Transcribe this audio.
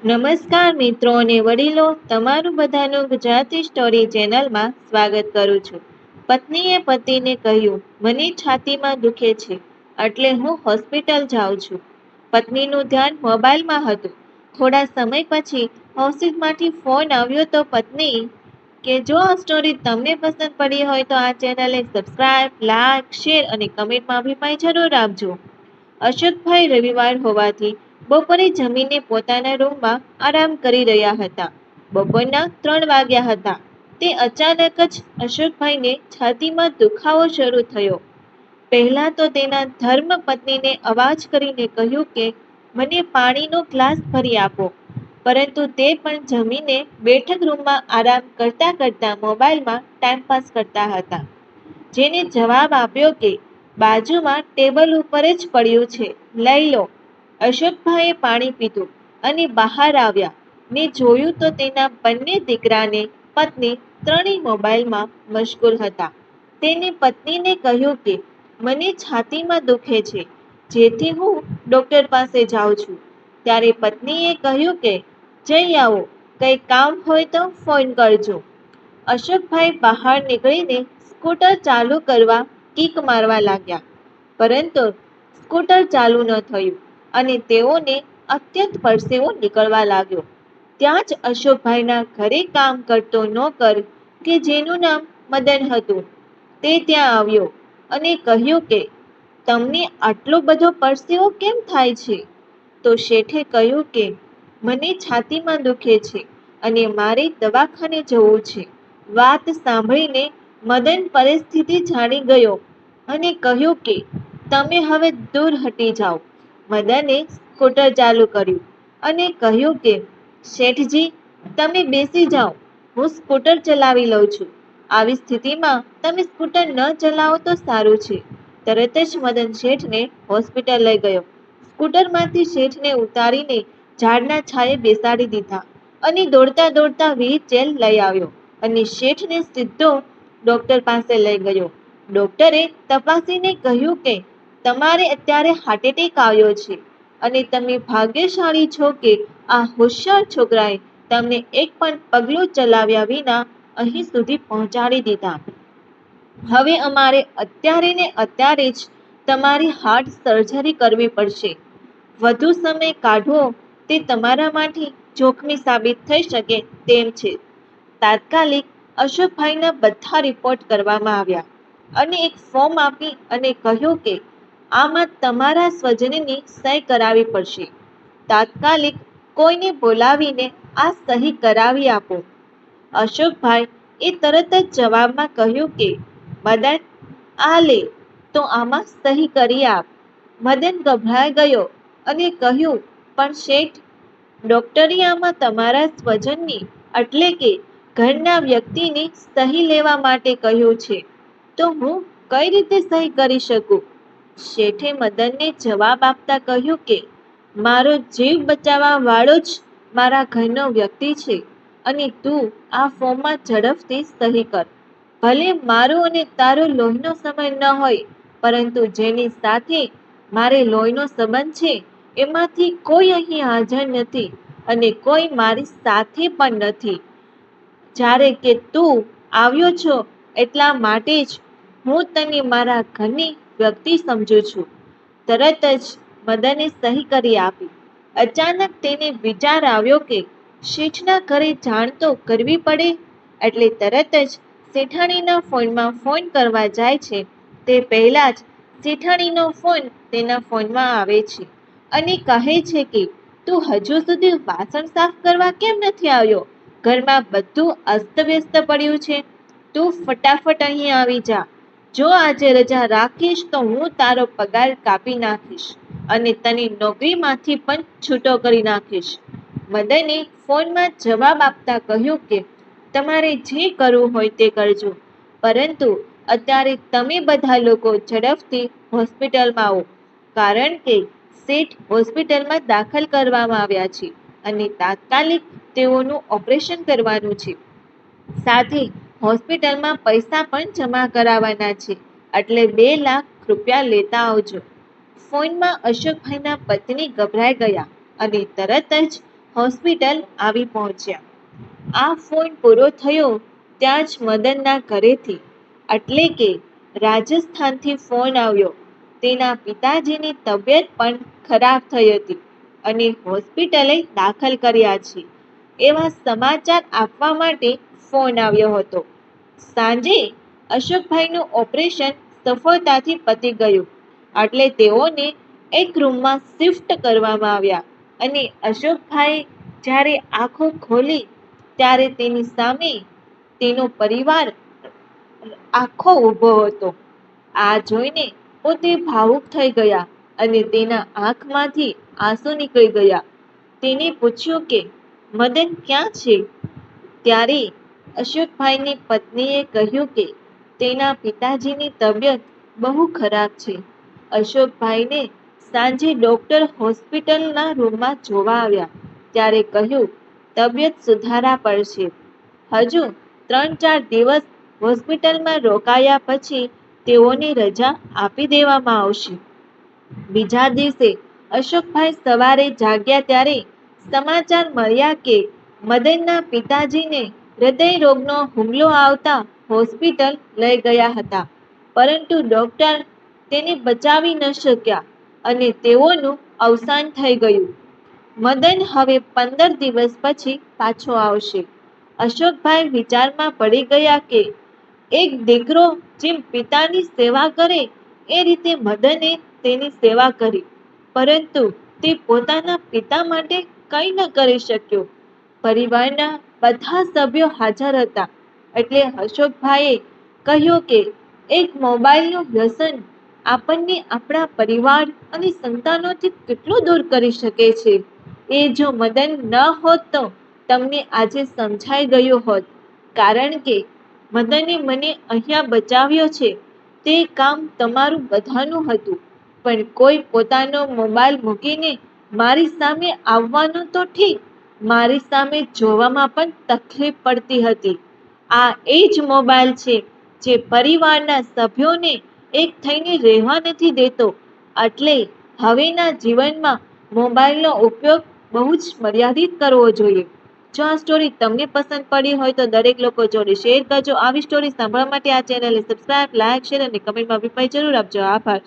નમસ્કાર મિત્રો અને વડીલો, તમારું બધાનું ગુજરાતી સ્ટોરી ચેનલમાં સ્વાગત કરું છું. પત્નીએ પતિને કહ્યું, મને છાતીમાં દુખે છે એટલે હું હોસ્પિટલ જાઉં છું. પત્નીનું ધ્યાન મોબાઈલમાં હતું. થોડા સમય પછી ઓફિસમાંથી ફોન આવ્યો તો પત્ની કે જો આ સ્ટોરી તમને પસંદ પડી હોય તો આ ચેનલને સબસ્ક્રાઇબ, લાઈક, શેર અને કમેન્ટમાં અભિપ્રાય જરૂર આપજો. અશોકભાઈ રવિવાર હોવાથી બપોરે જમીને પોતાના રૂમમાં આરામ કરી રહ્યા હતા. બપોરના 3 વાગ્યા હતા. તે અચાનક જ અશોકભાઈને છાતીમાં દુખાવો શરૂ થયો. પહેલા તો તેના ધર્મપત્નીને અવાજ કરીને કહ્યું કે મને પાણીનો ગ્લાસ ભરી આપો, પરંતુ તે પણ જમીને બેઠક રૂમમાં આરામ કરતા કરતા મોબાઈલમાં ટાઈમપાસ કરતા હતા. જેને જવાબ આપ્યો કે બાજુમાં ટેબલ ઉપર જ પડ્યું છે, લઈ લો. અશોકભાઈએ પાણી પીધું અને બહાર આવ્યા ને જોયું તો તેના બંને દીકરાને પત્ની ત્રણેય મોબાઈલમાં મશગુલ હતા. તેને પત્નીને કહ્યું કે મને છાતીમાં દુખે છે, જેથી હું ડોક્ટર પાસે જાઉં છું. ત્યારે પત્નીએ કહ્યું કે જઈ આવો, કંઈ કામ હોય તો ફોન કરજો. અશોકભાઈ બહાર નીકળીને સ્કૂટર ચાલુ કરવા કિક મારવા લાગ્યા, પરંતુ સ્કૂટર ચાલુ ન થયું અને તેઓને અત્યંત પરસેવો નીકળવા લાગ્યો. ત્યાં જ અશોકભાઈના ઘરે કામ કરતો નોકર કે જેનું નામ મદન હતું, તે ત્યાં આવ્યો અને કહ્યું કે તમને આટલો બધો પરસેવો કેમ થાય છે? તો શેઠે કહ્યું કે મને છાતીમાં દુખે છે અને મારે દવાખાને જવું છે. વાત સાંભળીને મદન પરિસ્થિતિ જાણી ગયો અને કહ્યું કે તમે હવે દૂર હટી જાઓ. મદને સ્કૂટર ચાલુ કર્યું અને કહ્યું કે શેઠજી, તમે બેસી જાઓ, હું સ્કૂટર ચલાવી લઉં છું. આવી સ્થિતિમાં તમે સ્કૂટર ન ચલાવો તો સારું છે. તરત જ મદન શેઠને હોસ્પિટલ લઈ ગયો. સ્કૂટરમાંથી શેઠને ઉતારીને ઝાડના છાયે બેસાડી દીધા અને દોડતા દોડતા વ્હીલચેર લઈ આવ્યો અને શેઠને સીધો ડોક્ટર પાસે લઈ ગયો. ડોક્ટરે તપાસીને કહ્યું કે તમારે અત્યારે હાર્ટ એટેક આવ્યો છે અને તમે ભાગ્યશાળી છો કે આ હોશિયાર છોકરાએ તમને એક પણ પગલું ચલાવ્યા વિના અહીં સુધી પહોંચાડી દીધા. હવે અમારે અત્યારે ને અત્યારે જ તમારી હાર્ટ સર્જરી કરવી પડશે. વધુ સમય કાઢવો તે તમારા માટે જોખમી સાબિત થઈ શકે તેમ છે. તાત્કાલિક અશોકભાઈના બધા રિપોર્ટ કરવામાં આવ્યા અને એક ફોર્મ આપી અને કહ્યું કે આમાં તમારા સ્વજનની સહી કરાવી પડશે. તાત્કાલિક કોઈને બોલાવીને આ સહી કરાવી આપો. અશોકભાઈ એ તરત જ જવાબમાં કહ્યું કે મદન, આ લે તો આમાં સહી કરી આપ. મદન ગભરાઈ ગયો અને કહ્યું, પણ શેઠ, ડોક્ટરે આમાં તમારા સ્વજનની એટલે કે ઘરના વ્યક્તિની સહી લેવા માટે કહ્યું છે, તો હું કઈ રીતે સહી કરી શકું? શેઠે મદનને જવાબ આપતા કહ્યું કે મારો જીવ બચાવવા વાળો જ મારા ઘરનો વ્યક્તિ છે અને તું આ ફોર્મમાં ઝડપથી સહી કર. ભલે મારો અને તારો લોહીનો સંબંધ ન હોય, પરંતુ જેની સાથે મારે લોહીનો સંબંધ છે એમાંથી કોઈ અહીં હાજર નથી અને કોઈ મારી સાથે પણ નથી. જ્યારે કે તું આવ્યો છો એટલા માટે જ હું તને મારા ઘરની વ્યક્તિ સમજું છું. તરત જ મદને સહી કરી આપી. અચાનક તેને વિચાર આવ્યો કે શેઠના ઘરે જાણ તો કરવી પડે. એટલે તરત જ શેઠાણીના ફોનમાં ફોન કરવા જાય છે તે પહેલા જ શેઠાણીનો ફોન તેના ફોનમાં આવે છે અને કહે છે કે તું હજુ સુધી વાસણ સાફ કરવા કેમ નથી આવ્યો? ઘરમાં બધું અસ્તવ્યસ્ત પડ્યું છે. તું ફટાફટ અહીં આવી જા. જો આજે રજા રાખીશ તો હું તારો પગાર કાપી નાખીશ અને તને નોકરીમાંથી પણ છૂટો કરી નાખીશ. મદને ફોનમાં જવાબ આપતા કહ્યું કે તમારે જે કરવું હોય તે કરજો, પરંતુ અત્યારે તમે બધા લોકો ઝડપથી હોસ્પિટલમાં આવો, કારણ કે શેઠ હોસ્પિટલમાં દાખલ કરવામાં આવ્યા છે અને તાત્કાલિક તેઓનું ઓપરેશન કરવાનું છે. સાથે હોસ્પિટલમાં પૈસા પણ જમા કરાવવાના છે, એટલે 2 લાખ રૂપિયા લેતા આવજો. ફોનમાં અશોકભાઈના પત્ની ગભરાઈ ગયા અને તરત જ હોસ્પિટલ આવી પહોંચ્યા. આ ફોન પૂરો થયો ત્યાં જ મદનના ઘરેથી એટલે કે રાજસ્થાનથી ફોન આવ્યો. તેના પિતાજીની તબિયત પણ ખરાબ થઈ હતી અને હોસ્પિટલે દાખલ કર્યા છે એવા સમાચાર આપવા માટે ફોન આવ્યો હતો. સાંજે અશોકભાઈનું ઓપરેશન સફળતાથી પતી ગયું એટલે તેઓને એક રૂમમાં શિફ્ટ કરવામાં આવ્યા અને અશોકભાઈ જ્યારે આંખો ખોલી ત્યારે તેની સામે તેનો પરિવાર આખો ઊભો હતો. આ જોઈને પોતે ભાવુક થઈ ગયા અને તેના આંખમાંથી આંસુ નીકળી ગયા. તેને પૂછ્યું કે મદન ક્યાં છે? ત્યારે અશોકભાઈની પત્નીએ કહ્યું કે તેના પિતાજીની તબિયત બહુ ખરાબ છે. અશોકભાઈને સાંજે ડોક્ટર હોસ્પિટલના રૂમમાં જોવા આવ્યા ત્યારે કહ્યું તબિયત સુધારા પડશે. હજુ 3-4 દિવસ હોસ્પિટલમાં રોકાયા પછી તેઓની રજા આપી દેવામાં આવશે. બીજા દિવસે અશોકભાઈ સવારે જાગ્યા ત્યારે સમાચાર મળ્યા કે મદનના પિતાજીને હૃદય રોગનો હુમલો આવતા હોસ્પિટલ લઈ ગયા હતા, પરંતુ ડોક્ટર તેને બચાવી ન શક્યા અને તેઓનું અવસાન થઈ ગયું. મદન હવે 15 દિવસ પછી પાછો આવશે. અશોકભાઈ વિચારમાં પડી ગયા કે એક દીકરો જેમ પિતાની સેવા કરે એ રીતે મદને તેની સેવા કરી, પરંતુ તે પોતાના પિતા માટે કંઈ ન કરી શક્યો. પરિવારના બધા સભ્યો હાજર હતા એટલે અશોકભાઈએ કહ્યું કે એક મોબાઈલનું વ્યસન આપણને આપણા પરિવાર અને સંતાનોથી કેટલું દૂર કરી શકે છે. એ જો મદન ન હોત તો તમને આજે સમજાઈ ગયું હોત, કારણ કે મદને મને અહીંયા બચાવ્યો છે. તે કામ તમારું બધાનું હતું, પણ કોઈ પોતાનો મોબાઈલ મૂકીને મારી સામે આવવાનું તો ઠીક, મારી સામે જોવામાં પણ તકલીફ પડતી હતી. આ એ જ મોબાઈલ છે જે પરિવારના સભ્યોને એક થઈને રહેવા નથી દેતો. એટલે હવેના જીવનમાં મોબાઈલનો ઉપયોગ બહુ જ મર્યાદિત કરવો જોઈએ. જો આ સ્ટોરી તમને પસંદ પડી હોય તો દરેક લોકો જોડે શેર કરજો. આવી સ્ટોરી સાંભળવા માટે આ ચેનલને સબસ્ક્રાઇબ, લાઇક, શેર અને કમેન્ટમાં અભિપ્રાય જરૂર આપજો. આભાર.